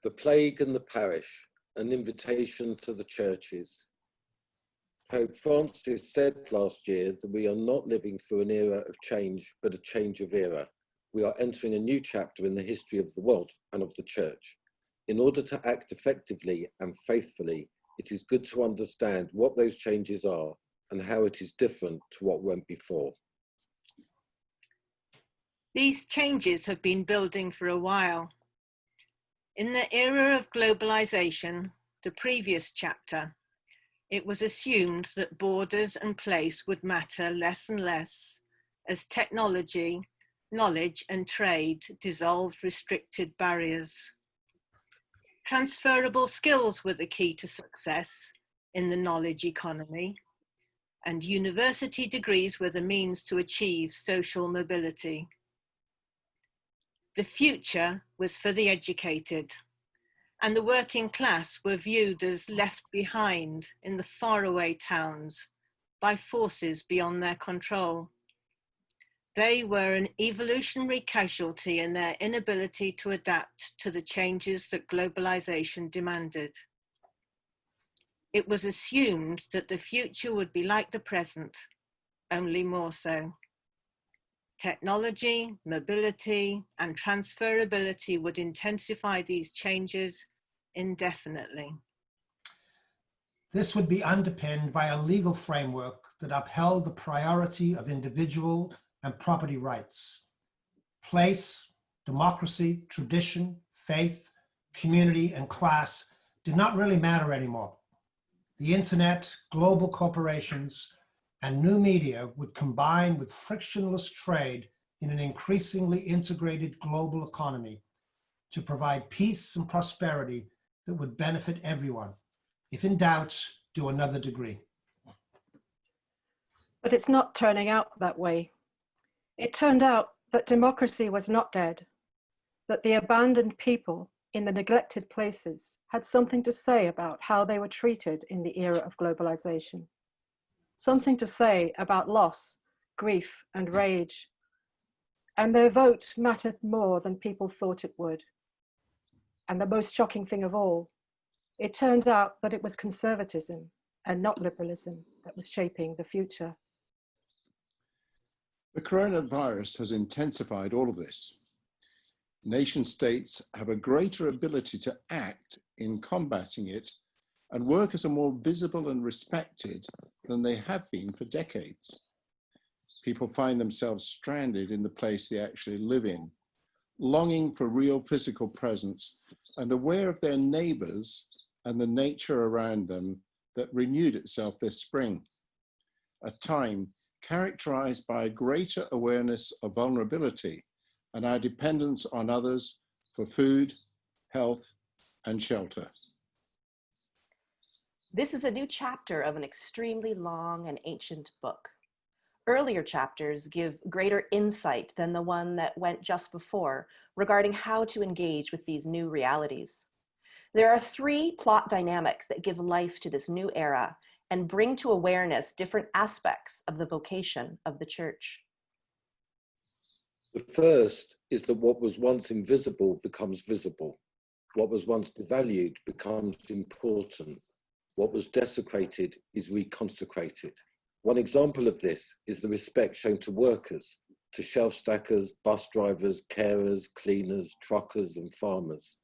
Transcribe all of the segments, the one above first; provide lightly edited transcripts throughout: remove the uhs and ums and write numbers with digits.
The Plague and the Parish, an invitation to the churches. Pope Francis said last year that we are not living through an era of change, but a change of era. We are entering a new chapter in the history of the world and of the church. In order to act effectively and faithfully, it is good to understand what those changes are and how it is different to what went before. These changes have been building for a while. In the era of globalization, the previous chapter, it was assumed that borders and place would matter less and less as technology, knowledge and trade dissolved restricted barriers. Transferable skills were the key to success in the knowledge economy, and university degrees were the means to achieve social mobility. The future was for the educated, and the working class were viewed as left behind in the faraway towns by forces beyond their control. They were an evolutionary casualty in their inability to adapt to the changes that globalization demanded. It was assumed that the future would be like the present, only more so. Technology, mobility, and transferability would intensify these changes indefinitely. This would be underpinned by a legal framework that upheld the priority of individual and property rights. Place, democracy, tradition, faith, community, and class did not really matter anymore. The internet, global corporations, and new media would combine with frictionless trade in an increasingly integrated global economy to provide peace and prosperity that would benefit everyone. If in doubt, do another degree. But it's not turning out that way. It turned out that democracy was not dead, that the abandoned people in the neglected places had something to say about how they were treated in the era of globalization. Something to say about loss, grief, and rage. And their vote mattered more than people thought it would. And the most shocking thing of all, it turned out that it was conservatism and not liberalism that was shaping the future. The coronavirus has intensified all of this. Nation states have a greater ability to act in combating it and workers are more visible and respected than they have been for decades. People find themselves stranded in the place they actually live in, longing for real physical presence and aware of their neighbours and the nature around them that renewed itself this spring. A time characterised by a greater awareness of vulnerability and our dependence on others for food, health, and shelter. This is a new chapter of an extremely long and ancient book. Earlier chapters give greater insight than the one that went just before regarding how to engage with these new realities. There are three plot dynamics that give life to this new era and bring to awareness different aspects of the vocation of the church. The first is that what was once invisible becomes visible. What was once devalued becomes important. What was desecrated is reconsecrated. One example of this is the respect shown to workers, to shelf stackers, bus drivers, carers, cleaners, truckers, and farmers.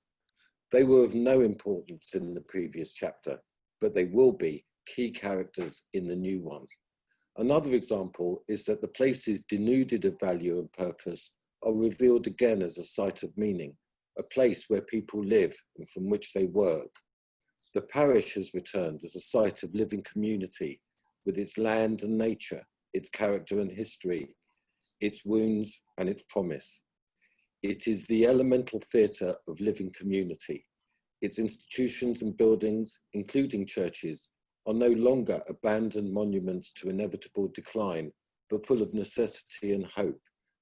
They were of no importance in the previous chapter, but they will be key characters in the new one. Another example is that the places denuded of value and purpose are revealed again as a site of meaning, a place where people live and from which they work. The parish has returned as a site of living community with its land and nature, its character and history, its wounds and its promise. It is the elemental theatre of living community. Its institutions and buildings, including churches, are no longer abandoned monuments to inevitable decline, but full of necessity and hope,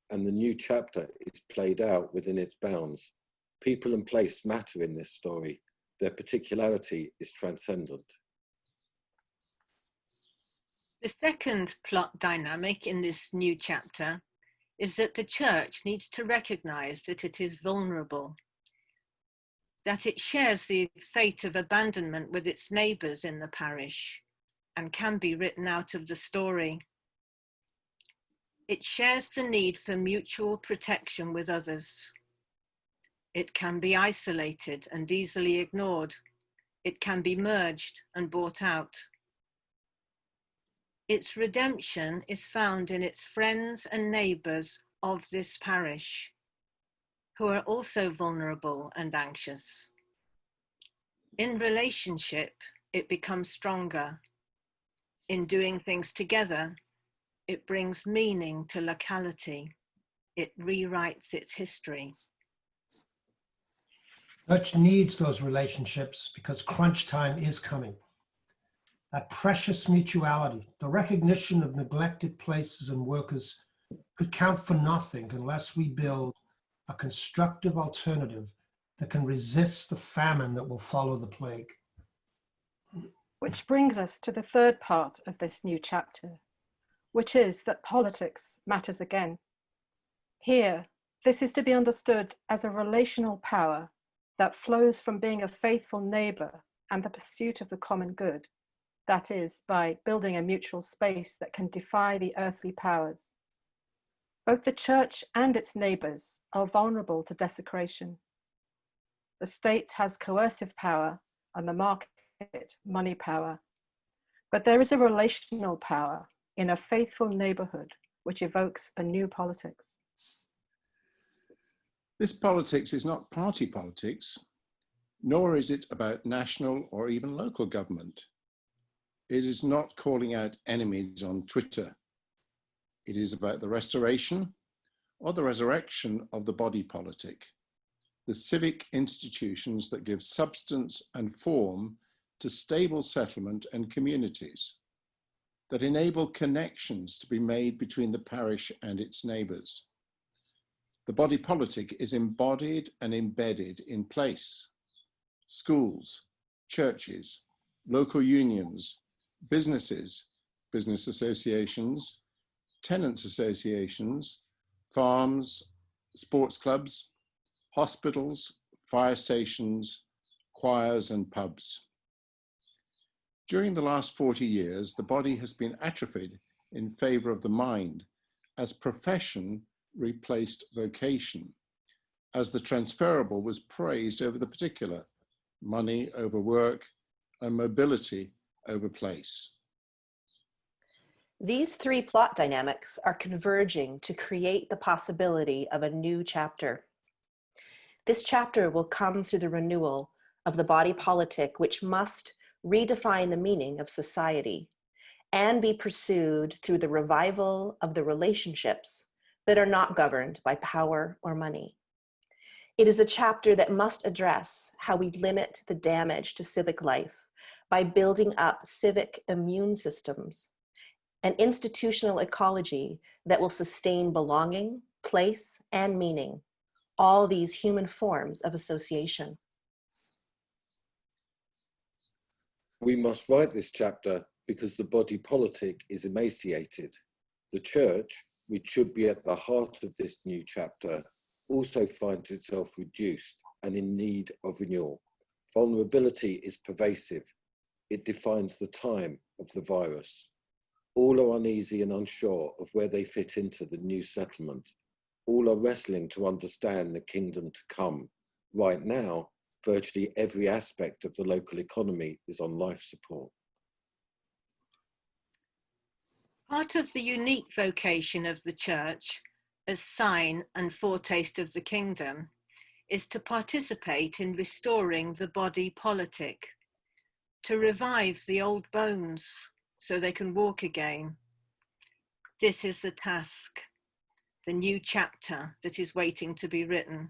and the new chapter is played out within its bounds. People and place matter in this story. Their particularity is transcendent. The second plot dynamic in this new chapter is that the church needs to recognize that it is vulnerable. that it shares the fate of abandonment with its neighbours in the parish and can be written out of the story. It shares the need for mutual protection with others. It can be isolated and easily ignored. It can be merged and bought out. Its redemption is found in its friends and neighbours of this parish, who are also vulnerable and anxious. In relationship, it becomes stronger. In doing things together, it brings meaning to locality. It rewrites its history. Church needs those relationships because crunch time is coming. That precious mutuality, the recognition of neglected places and workers could count for nothing unless we build a constructive alternative that can resist the famine that will follow the plague. Which brings us to the third part of this new chapter, which is that politics matters again. Here, this is to be understood as a relational power that flows from being a faithful neighbour and the pursuit of the common good, that is, by building a mutual space that can defy the earthly powers. Both the church and its neighbours are vulnerable to desecration. The state has coercive power and the market money power, but there is a relational power in a faithful neighbourhood which evokes a new politics. This politics is not party politics, nor is it about national or even local government. It is not calling out enemies on Twitter. It is about the restoration or the resurrection of the body politic, the civic institutions that give substance and form to stable settlement and communities, that enable connections to be made between the parish and its neighbours. The body politic is embodied and embedded in place. Schools, churches, local unions, businesses, business associations, tenants associations, farms, sports clubs, hospitals, fire stations, choirs and pubs. During the last 40 years, the body has been atrophied in favour of the mind as profession replaced vocation, as the transferable was praised over the particular, money over work, and mobility over place. These three plot dynamics are converging to create the possibility of a new chapter. This chapter will come through the renewal of the body politic, which must redefine the meaning of society and be pursued through the revival of the relationships that are not governed by power or money. It is a chapter that must address how we limit the damage to civic life by building up civic immune systems, an institutional ecology that will sustain belonging, place, and meaning, all these human forms of association. We must write this chapter because the body politic is emaciated. The church, which should be at the heart of this new chapter, also finds itself reduced and in need of renewal. Vulnerability is pervasive. It defines the time of the virus. All are uneasy and unsure of where they fit into the new settlement. All are wrestling to understand the kingdom to come. Right now, virtually every aspect of the local economy is on life support. Part of the unique vocation of the church as sign and foretaste of the kingdom is to participate in restoring the body politic, to revive the old bones so they can walk again. This is the task, the new chapter that is waiting to be written.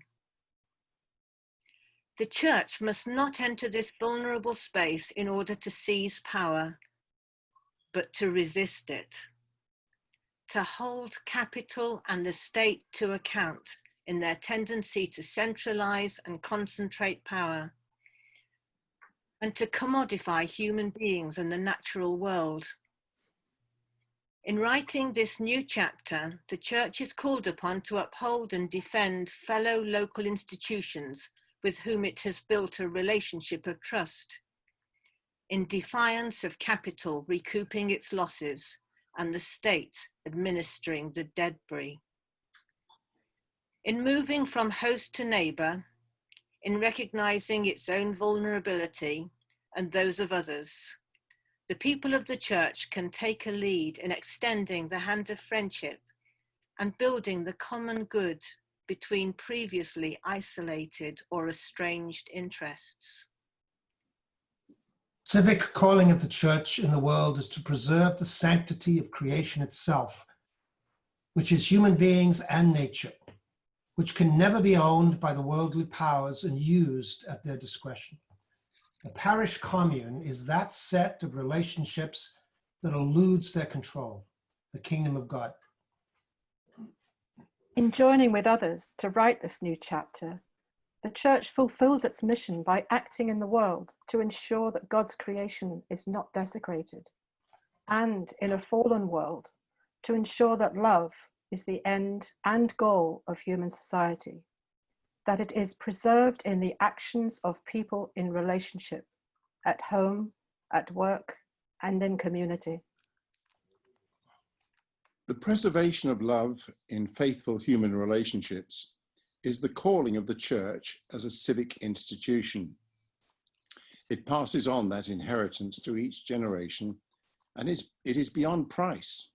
The church must not enter this vulnerable space in order to seize power, but to resist it, to hold capital and the state to account in their tendency to centralize and concentrate power, and to commodify human beings and the natural world. In writing this new chapter, the church is called upon to uphold and defend fellow local institutions with whom it has built a relationship of trust, in defiance of capital recouping its losses and the state administering the debris. In moving from host to neighbour, in recognising its own vulnerability and those of others, the people of the Church can take a lead in extending the hand of friendship and building the common good between previously isolated or estranged interests. Civic calling of the Church in the world is to preserve the sanctity of creation itself, which is human beings and nature, which can never be owned by the worldly powers and used at their discretion. The parish commune is that set of relationships that eludes their control, the kingdom of God. In joining with others to write this new chapter, the Church fulfills its mission by acting in the world to ensure that God's creation is not desecrated, and in a fallen world, to ensure that love is the end and goal of human society, that it is preserved in the actions of people in relationship, at home, at work, and in community. The preservation of love in faithful human relationships is the calling of the Church as a civic institution. It passes on that inheritance to each generation, and it is beyond price.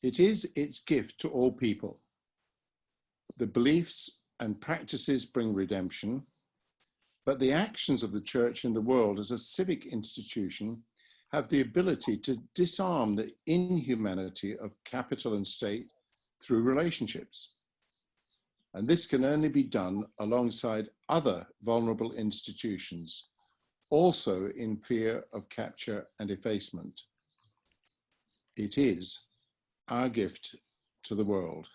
It is its gift to all people. The beliefs and practices bring redemption, but the actions of the Church in the world as a civic institution have the ability to disarm the inhumanity of capital and state through relationships. And this can only be done alongside other vulnerable institutions, also in fear of capture and effacement. It is our gift to the world.